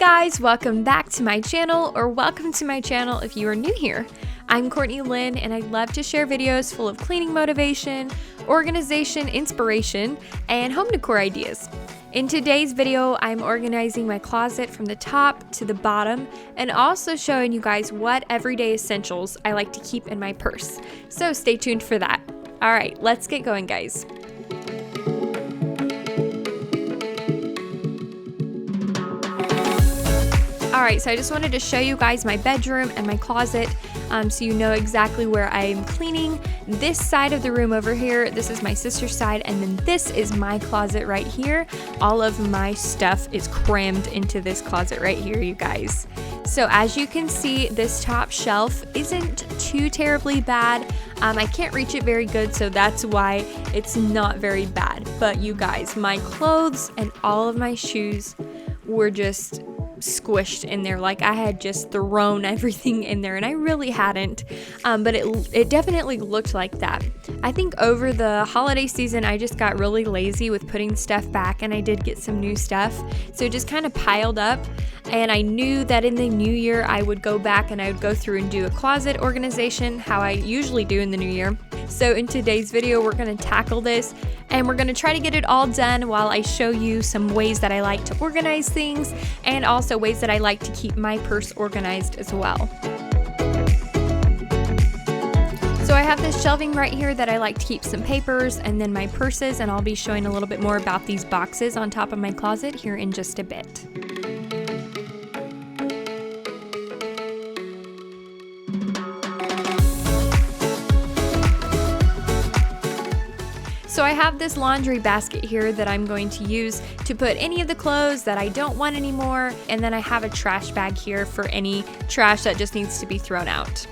guys, welcome back to my channel, or welcome to my channel if you are new here. I'm Courtney Lynn, and I love to share videos full of cleaning motivation, organization, inspiration, and home decor ideas. In today's video, I'm organizing my closet from the top to the bottom and also showing you guys what everyday essentials I like to keep in my purse. So stay tuned for that. All right, let's get going, guys. Alright, so I just wanted to show you guys my bedroom and my closet so you know exactly where I'm cleaning. This side of the room over here, this is my sister's side, and then this is my closet right here. All of my stuff is crammed into this closet right here, you guys. So as you can see, this top shelf isn't too terribly bad. I can't reach it very good, so that's why it's not very bad. But you guys, my clothes and all of my shoes were just squished in there, like I had just thrown everything in there, and I really hadn't, but it definitely looked like that. I think over the holiday season I just got really lazy with putting stuff back, and I did get some new stuff, so it just kind of piled up, and I knew that in the new year I would go back and I would go through and do a closet organization, how I usually do in the new year. So in today's video we're going to tackle this, and we're going to try to get it all done while I show you some ways that I like to organize things, and also ways that I like to keep my purse organized as well. So I have this shelving right here that I like to keep some papers and then my purses, and I'll be showing a little bit more about these boxes on top of my closet here in just a bit. So I have this laundry basket here that I'm going to use to put any of the clothes that I don't want anymore, and then I have a trash bag here for any trash that just needs to be thrown out.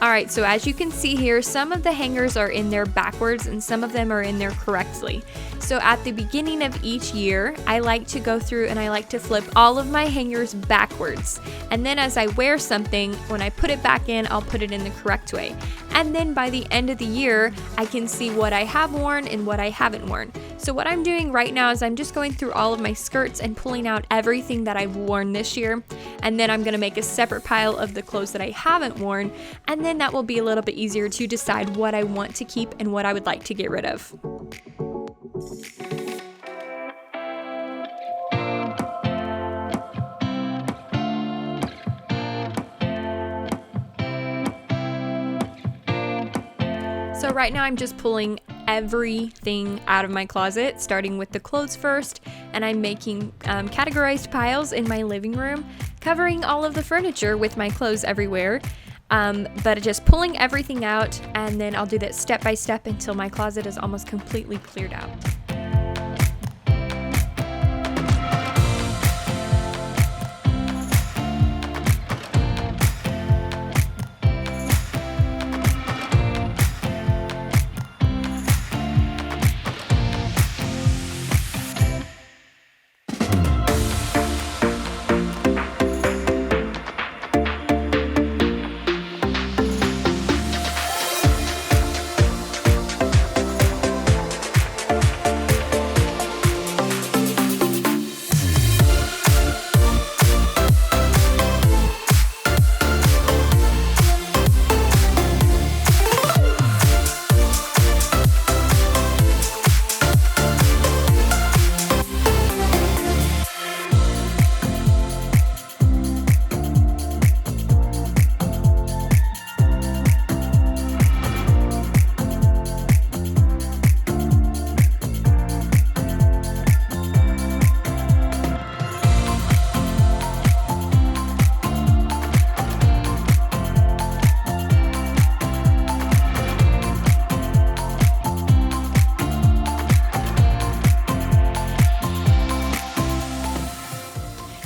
Alright, so as you can see here, some of the hangers are in there backwards and some of them are in there correctly. So at the beginning of each year, I like to go through and I like to flip all of my hangers backwards. And then as I wear something, when I put it back in, I'll put it in the correct way. And then by the end of the year, I can see what I have worn and what I haven't worn. So what I'm doing right now is I'm just going through all of my skirts and pulling out everything that I've worn this year. And then I'm going to make a separate pile of the clothes that I haven't worn. And then that will be a little bit easier to decide what I want to keep and what I would like to get rid of. So right now I'm just pulling everything out of my closet, starting with the clothes first, and I'm making categorized piles in my living room, covering all of the furniture with my clothes everywhere, but just pulling everything out, and then I'll do that step by step until my closet is almost completely cleared out.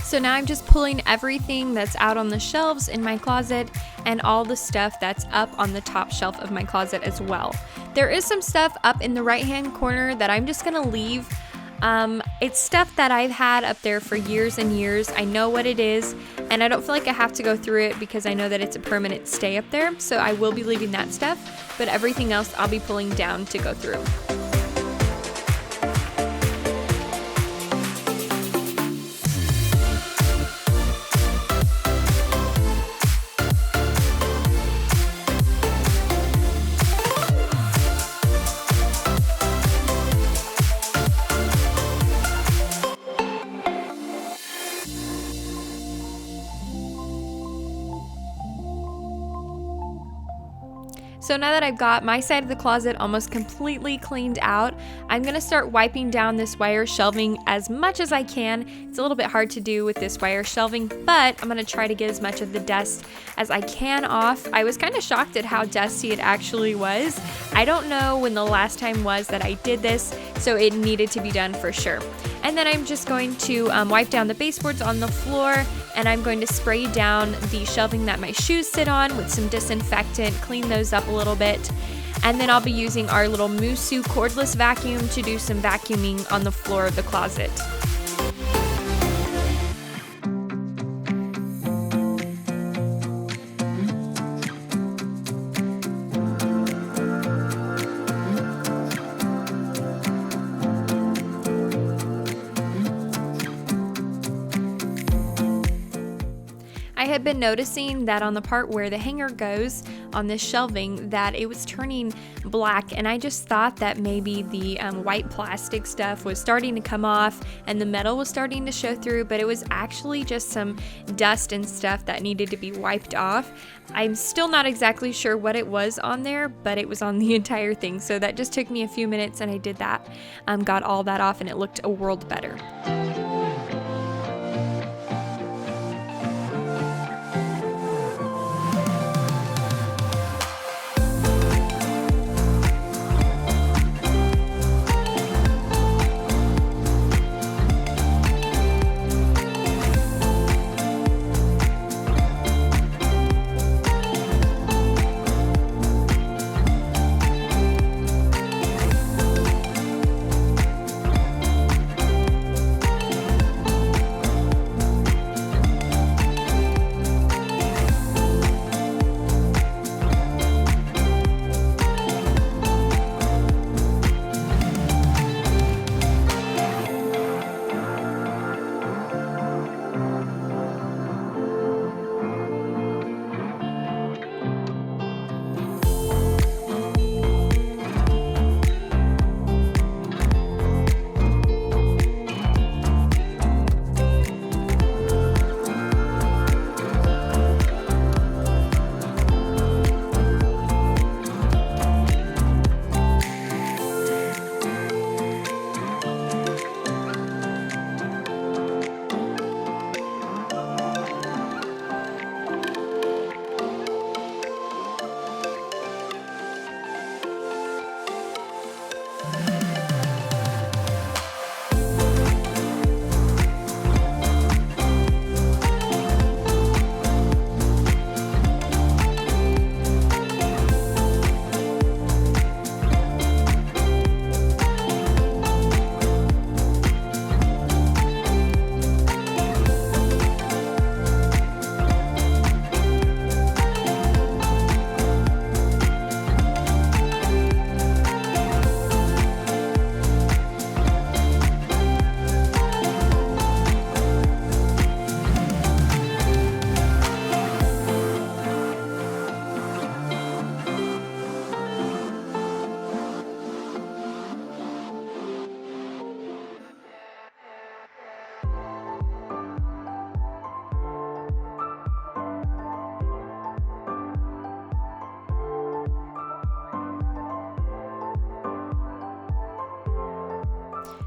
So now I'm just pulling everything that's out on the shelves in my closet and all the stuff that's up on the top shelf of my closet as well. There is some stuff up in the right hand corner that I'm just gonna leave. It's stuff that I've had up there for years and years. I know what it is, and I don't feel like I have to go through it because I know that it's a permanent stay up there. So I will be leaving that stuff, but everything else I'll be pulling down to go through. So now that I've got my side of the closet almost completely cleaned out, I'm gonna start wiping down this wire shelving as much as I can. It's a little bit hard to do with this wire shelving, but I'm gonna try to get as much of the dust as I can off. I was kind of shocked at how dusty it actually was. I don't know when the last time was that I did this, so it needed to be done for sure. And then I'm just going to wipe down the baseboards on the floor, and I'm going to spray down the shelving that my shoes sit on with some disinfectant, clean those up a little bit. And then I'll be using our little Musu cordless vacuum to do some vacuuming on the floor of the closet. I had been noticing that on the part where the hanger goes on this shelving that it was turning black, and I just thought that maybe the white plastic stuff was starting to come off and the metal was starting to show through, but it was actually just some dust and stuff that needed to be wiped off. I'm still not exactly sure what it was on there, but it was on the entire thing, so that just took me a few minutes and I did that, got all that off, and it looked a world better.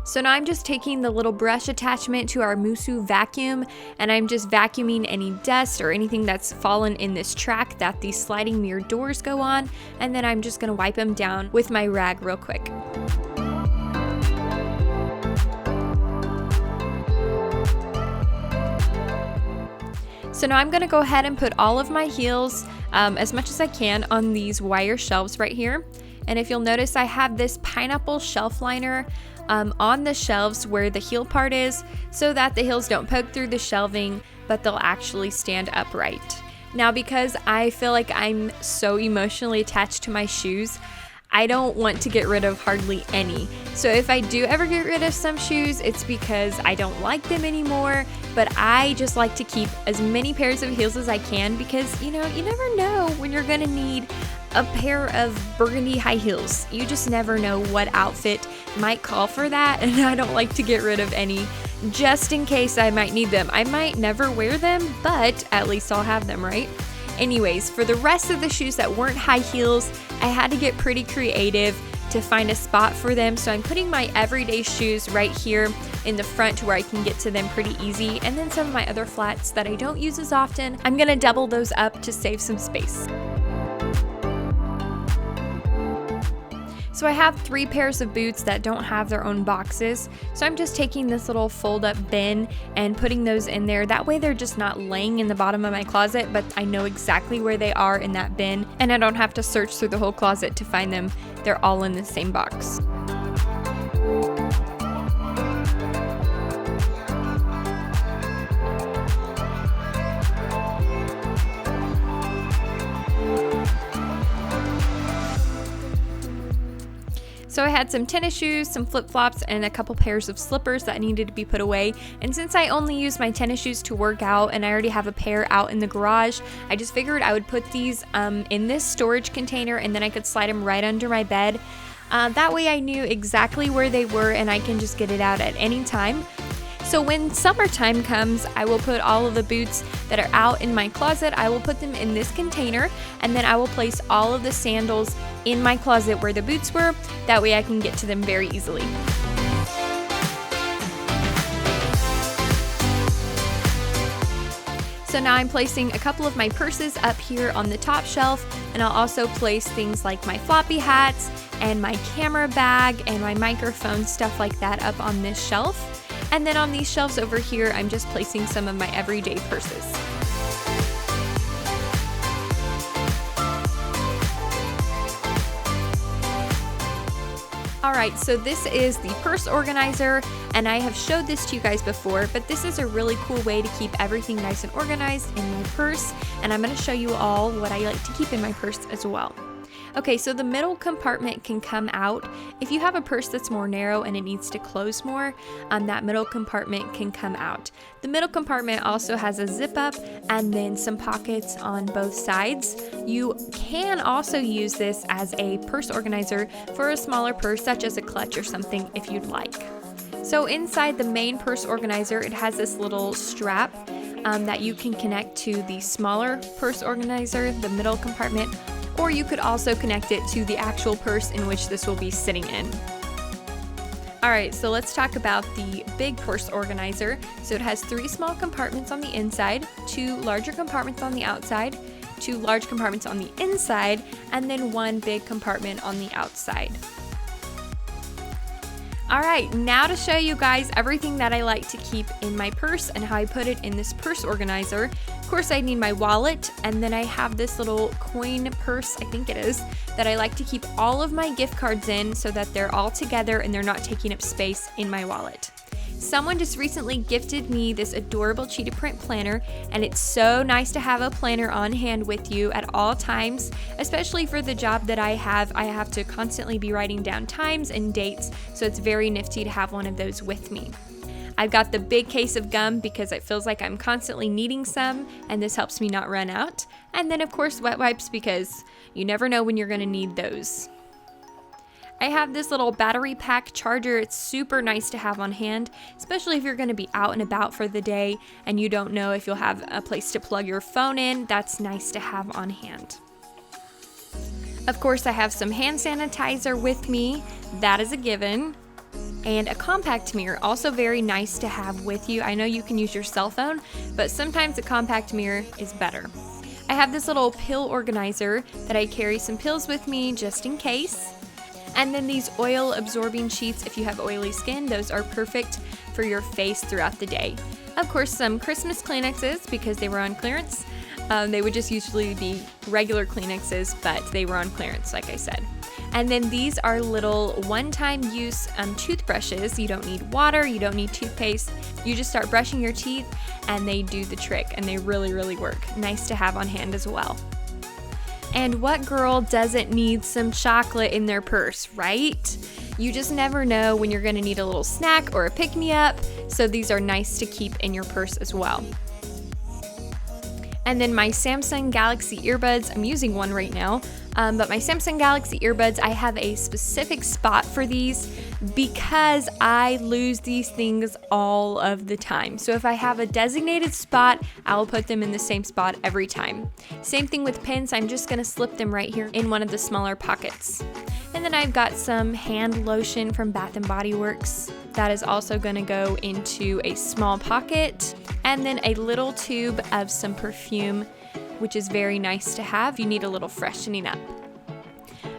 So now I'm just taking the little brush attachment to our Musu vacuum, and I'm just vacuuming any dust or anything that's fallen in this track that these sliding mirror doors go on, and then I'm just gonna wipe them down with my rag real quick. So now I'm gonna go ahead and put all of my heels, as much as I can, on these wire shelves right here. And if you'll notice, I have this pineapple shelf liner on the shelves where the heel part is, so that the heels don't poke through the shelving, but they'll actually stand upright. Now, because I feel like I'm so emotionally attached to my shoes, I don't want to get rid of hardly any. So if I do ever get rid of some shoes, it's because I don't like them anymore, but I just like to keep as many pairs of heels as I can, because you never know when you're gonna need a pair of burgundy high heels. You just never know what outfit might call for that, and I don't like to get rid of any just in case I might need them. I might never wear them, but at least I'll have them, right? Anyways, for the rest of the shoes that weren't high heels, I had to get pretty creative to find a spot for them. So I'm putting my everyday shoes right here in the front where I can get to them pretty easy. And then some of my other flats that I don't use as often, I'm gonna double those up to save some space. So I have 3 pairs of boots that don't have their own boxes. So I'm just taking this little fold up bin and putting those in there. That way they're just not laying in the bottom of my closet, but I know exactly where they are in that bin and I don't have to search through the whole closet to find them. They're all in the same box. So I had some tennis shoes, some flip-flops, and a couple pairs of slippers that needed to be put away. And since I only use my tennis shoes to work out and I already have a pair out in the garage, I just figured I would put these in this storage container and then I could slide them right under my bed. That way I knew exactly where they were and I can just get it out at any time. So when summertime comes, I will put all of the boots that are out in my closet, I will put them in this container, and then I will place all of the sandals in my closet where the boots were. That way I can get to them very easily. So now I'm placing a couple of my purses up here on the top shelf, and I'll also place things like my floppy hats and my camera bag and my microphone, stuff like that up on this shelf. And then on these shelves over here, I'm just placing some of my everyday purses. Alright, so this is the purse organizer, and I have showed this to you guys before, but this is a really cool way to keep everything nice and organized in my purse, and I'm going to show you all what I like to keep in my purse as well. Okay, so the middle compartment can come out. If you have a purse that's more narrow and it needs to close more, that middle compartment can come out. The middle compartment also has a zip up and then some pockets on both sides. You can also use this as a purse organizer for a smaller purse, such as a clutch or something if you'd like. So inside the main purse organizer, it has this little strap that you can connect to the smaller purse organizer, the middle compartment, or you could also connect it to the actual purse in which this will be sitting in. Alright, so let's talk about the big purse organizer. So it has 3 small compartments on the inside, 2 larger compartments on the outside, 2 large compartments on the inside, and then 1 big compartment on the outside. Alright, now to show you guys everything that I like to keep in my purse and how I put it in this purse organizer. Of course, I need my wallet, and then I have this little coin purse, I think it is, that I like to keep all of my gift cards in so that they're all together and they're not taking up space in my wallet. Someone just recently gifted me this adorable cheetah print planner, and it's so nice to have a planner on hand with you at all times, especially for the job that I have to constantly be writing down times and dates, so it's very nifty to have one of those with me. I've got the big case of gum because it feels like I'm constantly needing some, and this helps me not run out. And then of course wet wipes, because you never know when you're going to need those. I have this little battery pack charger. It's super nice to have on hand, especially if you're going to be out and about for the day and you don't know if you'll have a place to plug your phone in. That's nice to have on hand. Of course, I have some hand sanitizer with me. That is a given. And a compact mirror, also very nice to have with you. I know you can use your cell phone, but sometimes a compact mirror is better. I have this little pill organizer that I carry some pills with me just in case. And then these oil absorbing sheets, if you have oily skin, those are perfect for your face throughout the day. Of course, some Christmas Kleenexes because they were on clearance. They would just usually be regular Kleenexes, but they were on clearance, like I said. And then these are little one-time use toothbrushes. You don't need water, you don't need toothpaste. You just start brushing your teeth and they do the trick, and they really, really work. Nice to have on hand as well. And what girl doesn't need some chocolate in their purse, right? You just never know when you're gonna need a little snack or a pick-me-up, so these are nice to keep in your purse as well. And then my Samsung Galaxy earbuds, I'm using one right now, but my Samsung Galaxy earbuds, I have a specific spot for these. because I lose these things all of the time. So if I have a designated spot, I'll put them in the same spot every time. Same thing with pins. I'm just gonna slip them right here in one of the smaller pockets. And then I've got some hand lotion from Bath & Body Works. That is also gonna go into a small pocket. And then a little tube of some perfume, which is very nice to have. You need a little freshening up.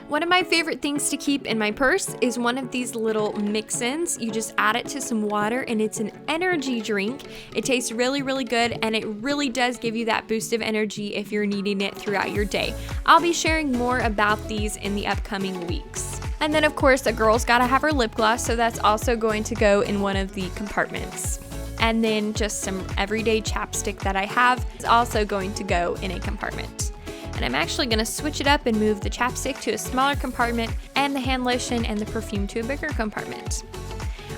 One of my favorite things to keep in my purse is one of these little mix-ins. You just add it to some water and it's an energy drink. It tastes really, really good and it really does give you that boost of energy if you're needing it throughout your day. I'll be sharing more about these in the upcoming weeks. And then of course, a girl's gotta have her lip gloss, so that's also going to go in one of the compartments. And then just some everyday chapstick that I have is also going to go in a compartment. And I'm actually gonna switch it up and move the chapstick to a smaller compartment and the hand lotion and the perfume to a bigger compartment.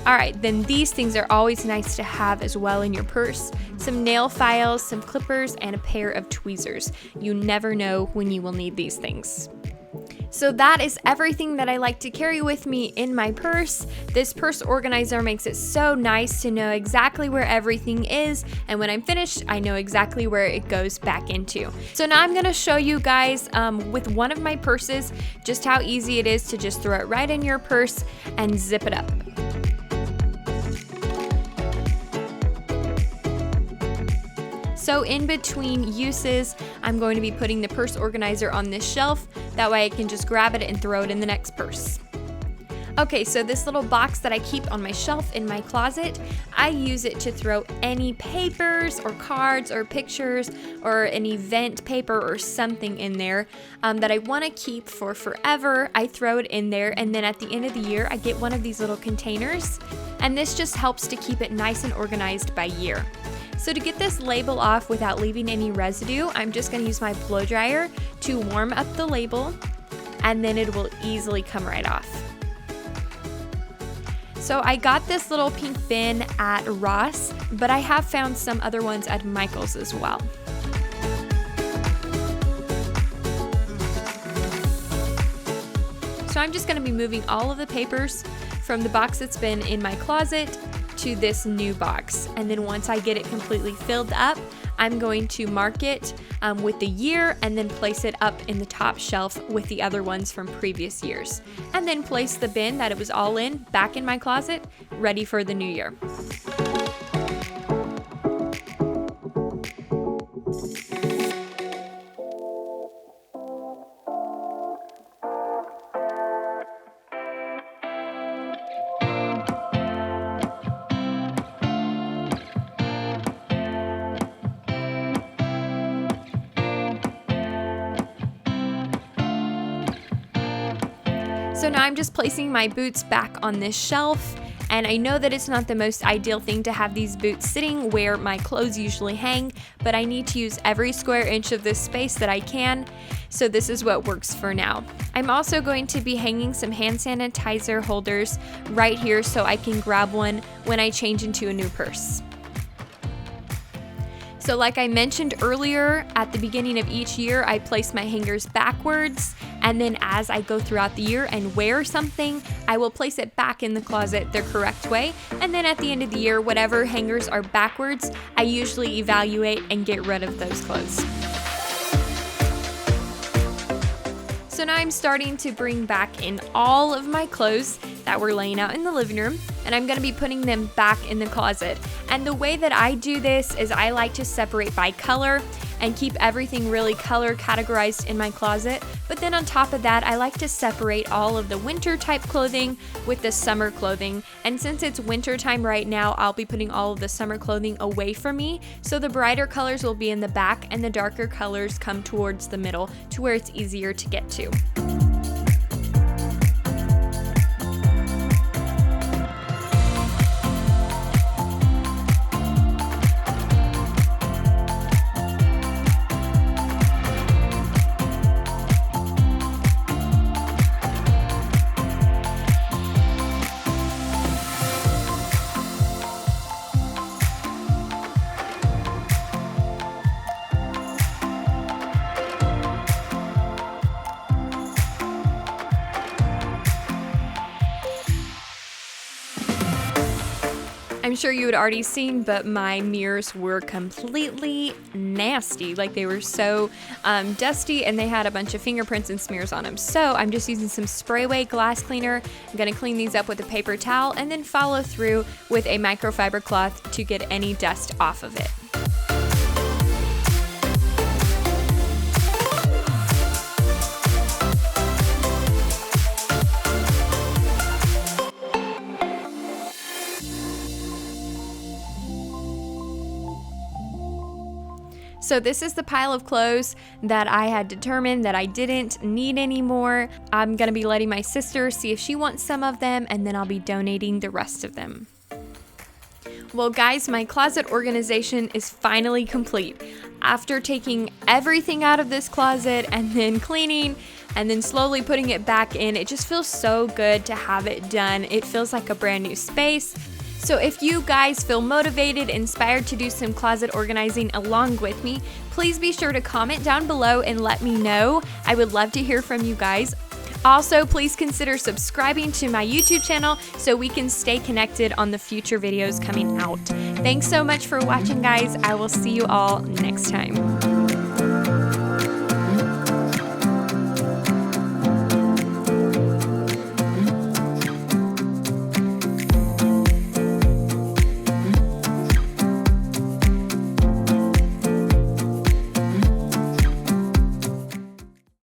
All right, then these things are always nice to have as well in your purse. Some nail files, some clippers, and a pair of tweezers. You never know when you will need these things. So that is everything that I like to carry with me in my purse. This purse organizer makes it so nice to know exactly where everything is, and when I'm finished, I know exactly where it goes back into. So now I'm gonna show you guys with one of my purses just how easy it is to just throw it right in your purse and zip it up. So in between uses, I'm going to be putting the purse organizer on this shelf. That way I can just grab it and throw it in the next purse. Okay, so this little box that I keep on my shelf in my closet, I use it to throw any papers or cards or pictures or an event paper or something in there that I want to keep for forever. I throw it in there, and then at the end of the year, I get one of these little containers, and this just helps to keep it nice and organized by year. So to get this label off without leaving any residue, I'm just going to use my blow dryer to warm up the label, and then it will easily come right off. So I got this little pink bin at Ross, but I have found some other ones at Michael's as well. So I'm just going to be moving all of the papers from the box that's been in my closet to this new box. And then once I get it completely filled up, I'm going to mark it with the year and then place it up in the top shelf with the other ones from previous years. And then place the bin that it was all in back in my closet, ready for the new year. So now I'm just placing my boots back on this shelf, and I know that it's not the most ideal thing to have these boots sitting where my clothes usually hang, but I need to use every square inch of this space that I can, so this is what works for now. I'm also going to be hanging some hand sanitizer holders right here so I can grab one when I change into a new purse. So like I mentioned earlier, at the beginning of each year, I place my hangers backwards, and then as I go throughout the year and wear something, I will place it back in the closet the correct way, and then at the end of the year, whatever hangers are backwards, I usually evaluate and get rid of those clothes. So now I'm starting to bring back in all of my clothes that were laying out in the living room, and I'm gonna be putting them back in the closet. And the way that I do this is I like to separate by color and keep everything really color categorized in my closet. But then on top of that, I like to separate all of the winter type clothing with the summer clothing. And since it's winter time right now, I'll be putting all of the summer clothing away from me. So the brighter colors will be in the back and the darker colors come towards the middle to where it's easier to get to. sure you had already seen, but my mirrors were completely nasty. Like they were so dusty, and they had a bunch of fingerprints and smears on them. So I'm just using some spray away glass cleaner. I'm gonna clean these up with a paper towel and then follow through with a microfiber cloth to get any dust off of it. So this is the pile of clothes that I had determined that I didn't need anymore. I'm gonna be letting my sister see if she wants some of them, and then I'll be donating the rest of them. Well guys, my closet organization is finally complete. After taking everything out of this closet and then cleaning and then slowly putting it back in, it just feels so good to have it done. It feels like a brand new space. So if you guys feel motivated, inspired to do some closet organizing along with me, please be sure to comment down below and let me know. I would love to hear from you guys. Also, please consider subscribing to my YouTube channel so we can stay connected on the future videos coming out. Thanks so much for watching, guys. I will see you all next time.